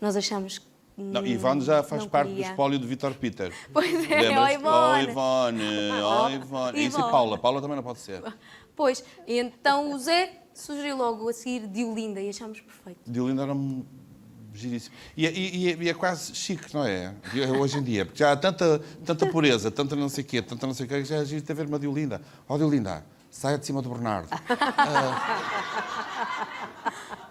K: Nós achamos que
B: Não, Ivone já faz
K: não
B: parte do
K: queria.
B: espólio do Vítor Peter.
K: Pois é,
B: Lembras-te?
K: ó Ivone.
B: Ó Ivone. Isso e Paula. Paula também não pode ser.
K: Pois, e então o Zé sugeriu logo a seguir Diolinda e achámos perfeito.
B: Diolinda era giríssimo. E é quase chique, não é? Hoje em dia. Porque já há tanta pureza, tanta não sei o quê, que já é giro ter a ver uma Diolinda. Ó Diolinda, saia de cima do Bernardo.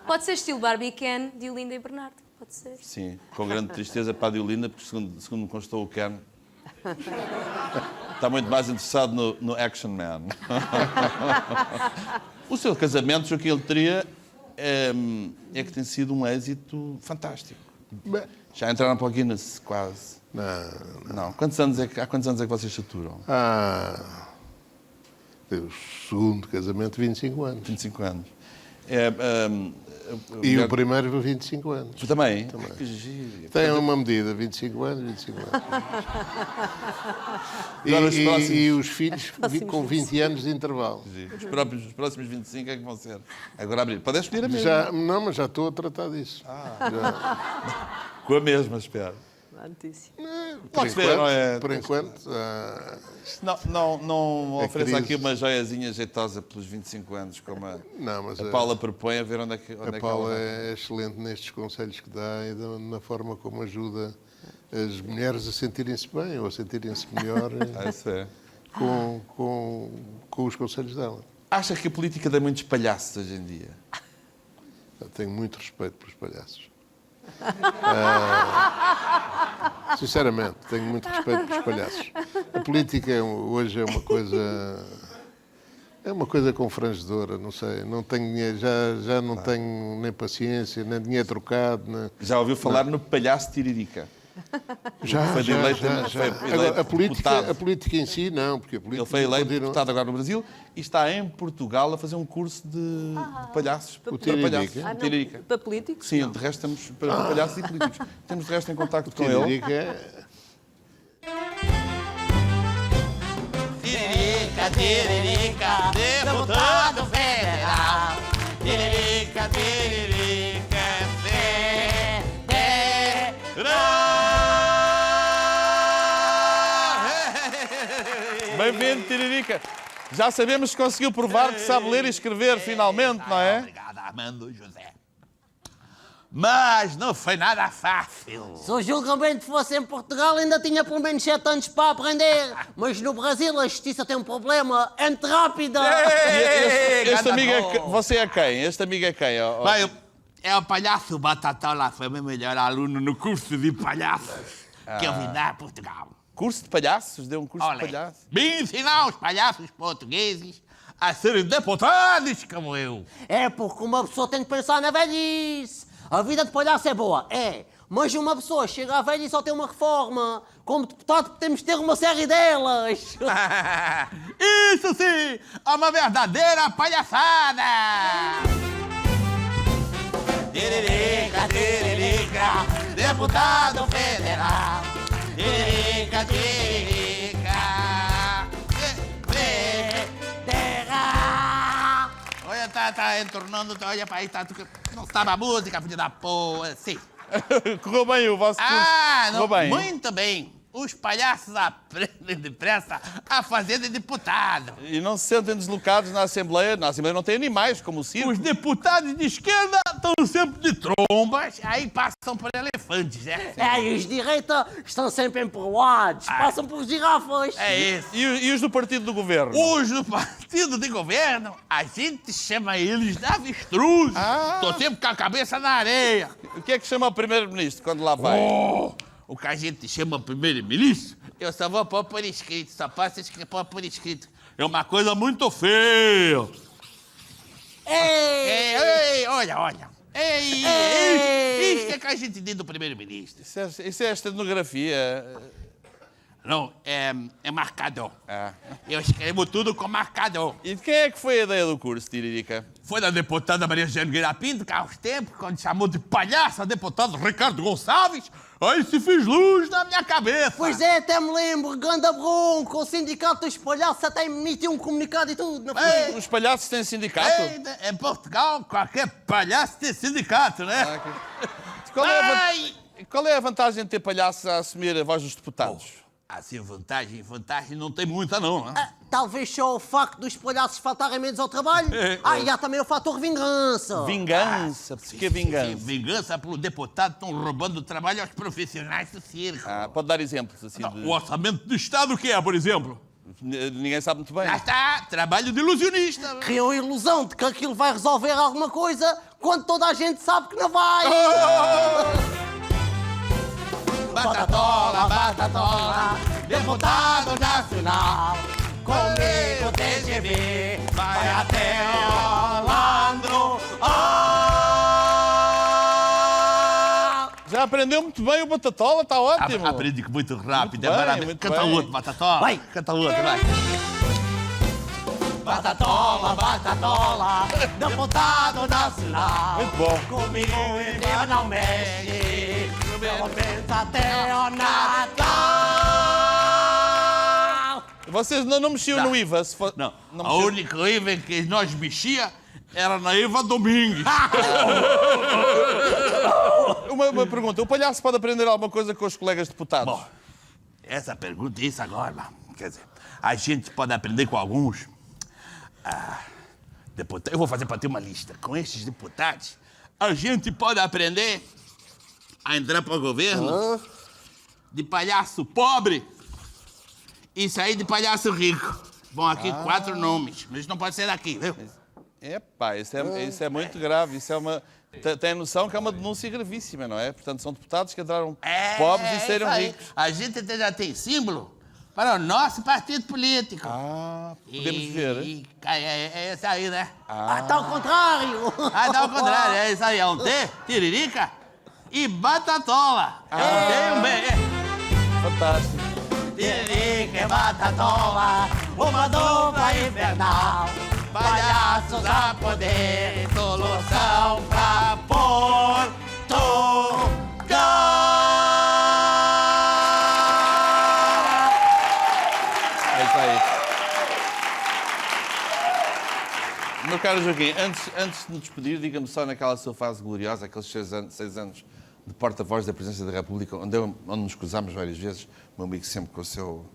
K: Pode ser estilo Barbie e Ken, Diolinda e Bernardo. Pode Pode ser.
B: Sim, com grande tristeza para a Diolina, porque segundo me constou o Ken, está muito mais interessado no Action Man. O seu casamento, Joaquim Letria, é que tem sido um êxito fantástico. Já entraram para o Guinness, quase. Não. Há quantos anos é que vocês saturam?
C: O segundo casamento, 25 anos.
B: 25 anos.
C: E o primeiro, 25 anos.
B: Também?
C: Que giro. Tem uma medida, 25 anos, 25 anos. E os filhos com 20 anos de intervalo.
B: Os próximos 25 é que vão ser. Agora abrir. Pode escolher a mesma.
C: Não, mas já estou a tratar disso.
B: Com a mesma, espero.
J: Notícia.
C: Por enquanto.
B: Não ofereça
C: crise.
B: aqui uma joiazinha jeitosa pelos 25 anos, como a Paula propõe, a ver onde é que
C: a Paula é excelente nestes conselhos que dá e na forma como ajuda as mulheres a sentirem-se bem ou a sentirem-se melhor
B: isso é.
C: com os conselhos dela.
B: Acha que a política dá muitos palhaços hoje em dia?
C: Eu tenho muito respeito pelos palhaços. Sinceramente, tenho muito respeito pelos palhaços. A política hoje é uma coisa confrangedora, não sei. Não tenho dinheiro, já não tenho nem paciência, nem dinheiro trocado.
B: Já ouviu falar no palhaço Tiririca? Foi eleito
C: a política em si, não. Porque a política
B: ele foi eleito deputado agora no Brasil e está em Portugal a fazer um curso de palhaços.
C: O Tiririca?
B: Tiririca.
J: Para políticos?
B: Sim, de resto estamos para palhaços e políticos. Temos de resto em contacto com ele.
C: Tiririca,
L: deputado federal. Tiririca,
B: Bem-vindo, Tiririca. Já sabemos que conseguiu provar que sabe ler e escrever, finalmente, não é?
L: Obrigado, Armando José. Mas não foi nada fácil.
M: Se o julgamento fosse em Portugal, ainda tinha pelo menos 7 anos para aprender. Mas no Brasil a justiça tem um problema. É muito rápida.
B: Este amigo você é quem? Este amigo é quem?
L: Bem, é o palhaço Batatola. Foi o meu melhor aluno no curso de palhaços que eu vim dar a Portugal.
B: Curso de palhaços? Deu um curso de palhaços?
L: Vim ensinar os palhaços portugueses a serem deputados como eu.
M: É porque uma pessoa tem que pensar na velhice. A vida de palhaço é boa, mas uma pessoa chega à velha e só tem uma reforma. Como deputado temos de ter uma série delas.
L: Isso sim, é uma verdadeira palhaçada. Tiririca, tiririca, deputado federal. Tiririca, tiririca, terra. Olha, tá entornando, olha para aí, não sabe a música, filho da porra, sim.
B: Correu bem o vosso curso?
L: Não, muito bem. Os palhaços aprendem depressa a fazer de deputado.
B: E não se sentem deslocados na Assembleia? Na Assembleia não tem animais, como o circo.
L: Os deputados de esquerda estão sempre de trombas, aí passam por elefantes, né?
M: E os de direita estão sempre empurrados, passam por girafas.
L: É isso.
B: E os do partido do governo?
L: Os do partido de governo, a gente chama eles de avestruz. Tô sempre com a cabeça na areia.
B: O que é que chama o primeiro-ministro quando lá vai?
L: O que a gente chama primeiro-ministro, eu só vou pôr por escrito, só posso pôr por escrito. É uma coisa muito feia. Ei, olha. Isso é que a gente diz do primeiro-ministro.
B: Isso é estenografia.
L: Não, é marcador. Eu escrevo tudo com marcador.
B: E de quem é que foi a ideia do curso, Tiririca?
L: Foi da deputada Maria Jangueira Pinto, que há uns tempos, quando chamou de palhaça deputado Ricardo Gonçalves, aí se fez luz na minha cabeça.
M: Pois é, até me lembro, ganda bronco, o sindicato dos palhaços até emitiu um comunicado e tudo. Não foi?
B: Os palhaços têm sindicato?
L: Em Portugal, qualquer palhaço tem sindicato, né?
B: Qual é a vantagem de ter palhaços a assumir a voz dos deputados?
L: Assim, vantagem não tem muita, não. Né?
M: Talvez só o facto dos palhaços faltarem menos ao trabalho. E há também o fator vingança.
B: Vingança? Por que vingança?
L: Sim, vingança pelo deputado estão roubando o trabalho aos profissionais do circo.
B: Pode dar exemplos assim?
L: O orçamento do Estado o que é, por exemplo?
B: Ninguém sabe muito bem.
L: Lá está, trabalho de ilusionista.
M: Criam a ilusão de que aquilo vai resolver alguma coisa quando toda a gente sabe que não vai.
L: Batatola, Batatola, deputado nacional. Comigo TGV, vai até Orlando.
B: Já aprendeu muito bem o Batatola, está ótimo.
L: Aprendi muito rápido,
B: Muito
L: é
B: bem,
L: maravilhoso.
B: muito
L: Canta
B: bem.
L: outro, Batatola.
M: Vai.
L: Canta outro, vai.
M: Batatola, Batatola, deputado nacional.
B: Muito bom.
M: Comigo eu não mexe, pelo menos até o Natal.
B: Vocês não mexiam no IVA?
L: Não,
B: Não
L: a
B: mexiam?
L: única IVA em que nós mexia era na Eva Domingues.
B: Uma pergunta. O palhaço pode aprender alguma coisa com os colegas deputados?
L: Bom, essa pergunta é isso agora, mano. Quer dizer, a gente pode aprender com alguns. Eu vou fazer para ter uma lista. Com estes deputados, a gente pode aprender a entrar para o governo de palhaço pobre e sair de palhaço rico. Vão aqui 4 nomes, mas não pode ser daqui, viu?
B: Epá, isso é muito grave. Isso é uma... Tem noção que é uma denúncia gravíssima, não é? Portanto, são deputados que entraram pobres e saíram
L: isso aí.
B: ricos.
L: A gente até já tem símbolo para o nosso partido político.
B: Podemos ver.
L: É esse aí, né?
M: Tá ao contrário.
L: Tá ao contrário, é isso aí. É um T, tiririca e batatola. Tem um B.
B: Fantástico.
M: Tiririca e Batatola, uma dupla infernal. Palhaços a poder, solução pra Portugal.
B: É isso aí. Meu caro Joaquim, antes de nos despedir, diga-me só naquela sua fase gloriosa, aqueles 6 anos de porta-voz da Presidência da República, onde nos cruzámos várias vezes, o meu amigo sempre com o seu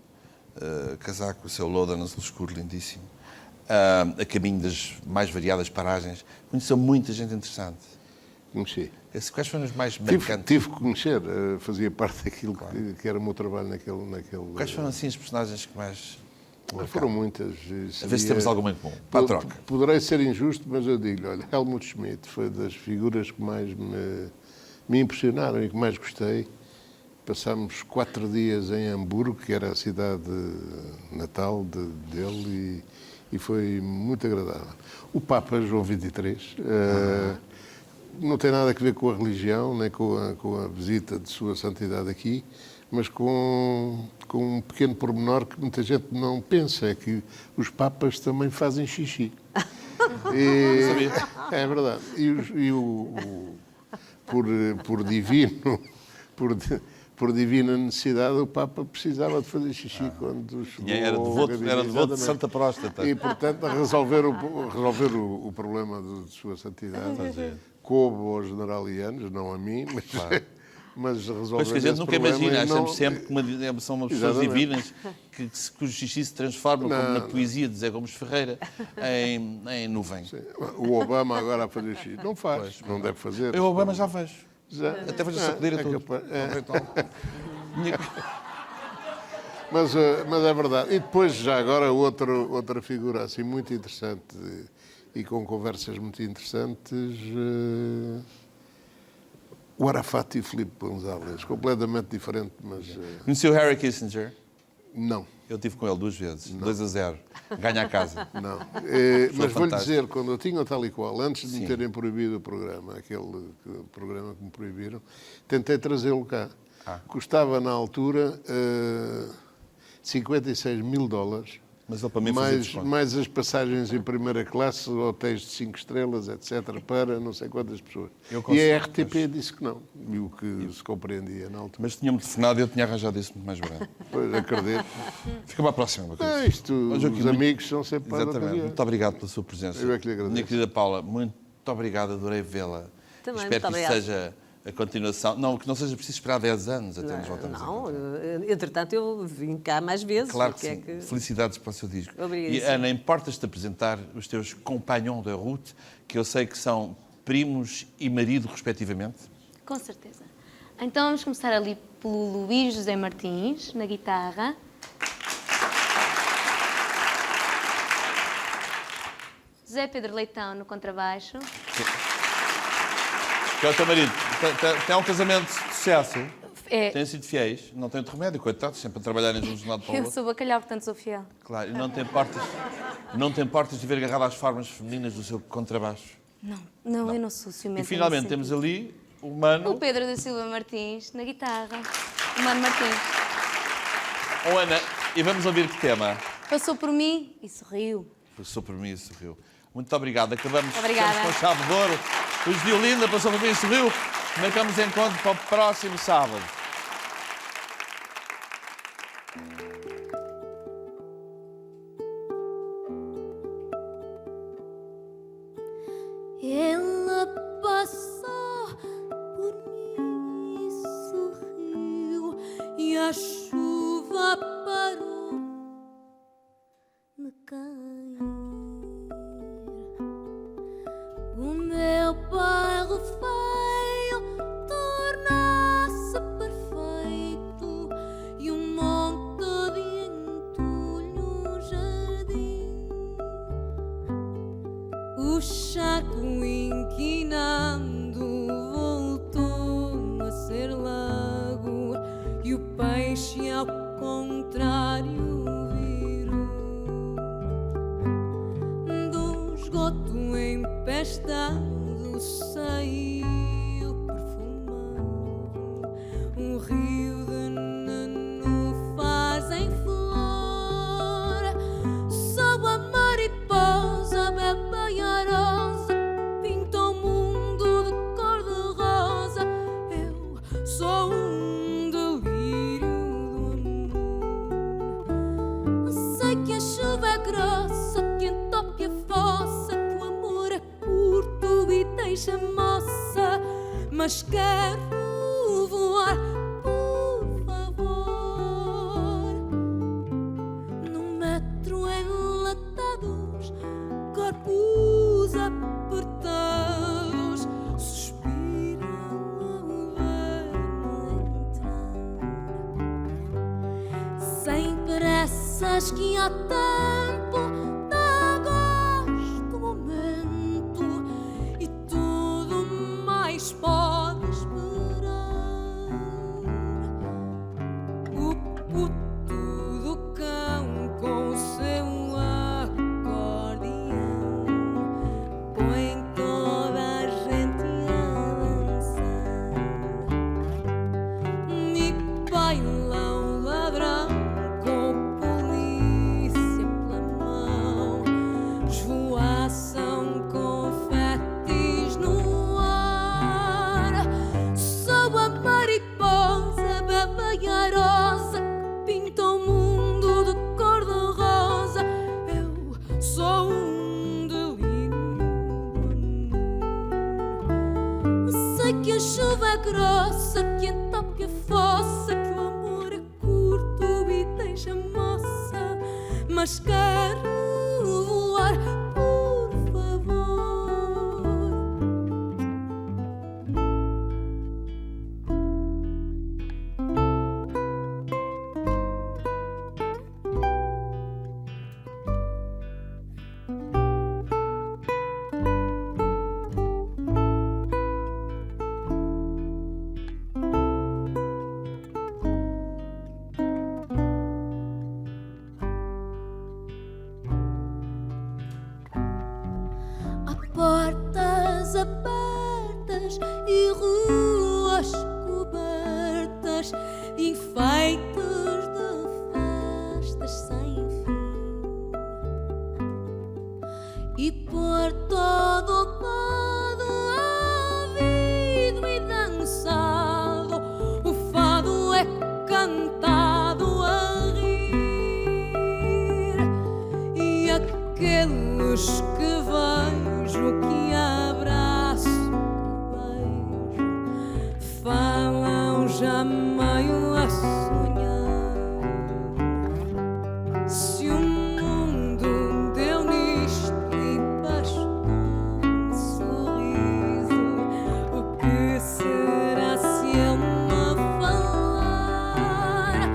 B: casaco, o seu loader azul escuro lindíssimo, a caminho das mais variadas paragens, conheceu muita gente interessante.
C: Conheci.
B: Quais foram os mais marcantes?
C: Tive que conhecer, fazia parte daquilo que era o meu trabalho naquele...
B: Quais foram, assim, as personagens que mais...
C: Foram muitas.
B: A ver se temos alguma em comum, para a troca.
C: Poderei ser injusto, mas eu digo, olha, Helmut Schmidt foi das figuras que mais me impressionaram e que mais gostei. Passámos 4 dias em Hamburgo, que era a cidade natal dele, e foi muito agradável. O Papa João XXIII não tem nada a ver com a religião, nem com a visita de Sua Santidade aqui, mas com um pequeno pormenor que muita gente não pensa, é que os papas também fazem xixi. É verdade. Por divina necessidade, o Papa precisava de fazer xixi quando chegou.
B: Era devoto de Santa Próstata.
C: E, portanto, a resolver o problema de Sua Santidade, coube aos generalianos, não a mim, mas resolver.
B: Pois que a gente nunca imagina, achamos sempre que são umas pessoas
C: Exatamente.
B: divinas cujo xixi se transforma, como na poesia de Zé Gomes Ferreira, em nuvem.
C: O Obama agora a fazer xixi. Não faz, não deve fazer.
B: Eu, o Obama, já vejo. Até vejo a sacudir a tudo.
C: Mas é verdade. E depois, já agora, outra figura assim muito interessante e com conversas muito interessantes, o Arafat e Filipe González. Completamente diferente, mas...
B: Conheceu Harry Kissinger?
C: Não.
B: Eu estive com ele 2 vezes, 2-0. Ganha a casa.
C: Não. Mas vou-lhe dizer, quando eu tinha o Tal e Qual, antes de me terem proibido o programa, aquele programa que me proibiram, tentei trazê-lo cá. Custava, na altura, $56.000.
B: Mas ele para mim fazia desconto.
C: Mais as passagens em primeira classe, hotéis de 5 estrelas, etc., para não sei quantas pessoas. E a RTP disse que não, e o que se compreendia na altura.
B: Mas tinha-me telefonado e eu tinha arranjado isso muito mais barato.
C: Pois, acredito.
B: Fica para a próxima.
C: Os amigos são sempre para
B: Exatamente. Muito obrigado pela sua presença.
C: Eu é que lhe agradeço.
B: Minha querida Paula, muito obrigado, adorei vê-la.
J: Também,
B: espero que
J: muito
B: isso
J: obrigada.
B: seja a continuação. Não, que não seja preciso esperar 10 anos até nos voltarmos a
J: Não,
B: encontrar.
J: entretanto eu vim cá mais vezes.
B: Claro que
J: porque
B: sim.
J: é que...
B: Felicidades para o seu disco.
J: Obrigadíssimo.
B: E Ana, importas-te apresentar os teus compagnons de route, que eu sei que são primos e marido, respectivamente?
K: Com certeza. Então vamos começar ali pelo Luís José Martins, na guitarra. José Pedro Leitão, no contrabaixo.
B: Que é o teu marido. Tem um casamento de sucesso? Têm sido fiéis, não têm outro remédio, coitados, sempre a trabalharem de um lado para o
K: Eu
B: outro.
K: sou bacalhau, portanto sou fiel.
B: Claro, e não tem portas de ver agarrado às formas femininas do seu contrabaixo.
K: Não, eu não sou
B: E
K: ciumenta.
B: finalmente
K: nesse
B: temos
K: sentido.
B: ali o Mano.
K: O Pedro da Silva Martins, na guitarra. O Mano Martins.
B: Oh, Ana, e vamos ouvir que tema?
K: Passou por mim e sorriu.
B: Passou por mim e sorriu. Muito obrigado. Acabamos
K: Obrigada.
B: com chave de ouro. Os de Olinda passou por mim e sorriu. Marcamos encontro para o próximo sábado.
N: Ela passou por mim e sorriu, e a chuva parou de cair. O meu bairro feio torna-se perfeito, e um monte de entulho no jardim. O chaco inquinando voltou a ser lago, e o peixe ao contrário virou. Do esgoto empestado saiu perfumado um rio de nenufas em flor. Sob a mariposa bebe a rosa, pinta o mundo de cor-de-rosa. Eu sou um delírio do amor. Sei que a chuva é grossa, que entope a fossa, que o amor é curto e deixa moça, mas quero voar, por favor. No metro enlatados, corpos apertados suspiram ao ver-me entrar. Sem pressas que há tempo dá gosto do momento, e tudo mais pode esperar. O puto do cão com o seu acordeão põe toda a gente a dançar. E baila o ladrão com polícia pela mão, esvoaçam confetis no ar. Sob a mariposa bebe a rosa, que pinta o mundo de cor-de-rosa. Eu sou um delírio do amor. Sei que a chuva é grossa, que entope a fossa, que o amor é curto e deixa moça, mas quero voar, por favor. Há portas abertas e ruas cobertas, enfeites de festas sem fim, e por todo o lado ouvido e dançado, o fado é cantado a rir, e aqueles que vejo que abraço, que beijo, falam já meio a sonhar. Se o mundo deu nisto e bastou um sorriso, o que será se ele me falar?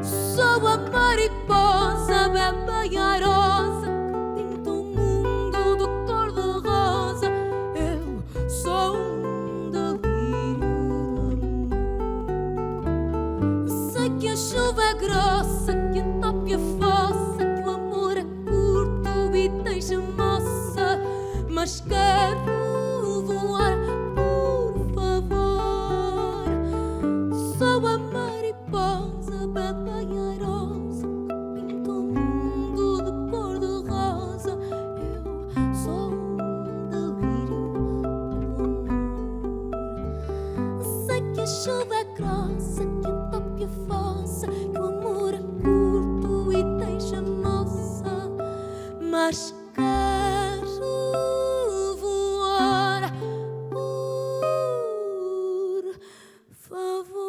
N: Sou a mariposa bebe a rosa, que pinta o mundo mas quero voar, por favor. Sou a mariposa bela e airosa que pinta o mundo de cor-de-rosa. Eu sou um delírio do amor. Sei que a chuva é grossa, que o toque é fossa, que o amor é curto e deixa moça, mas quero voar, por favor.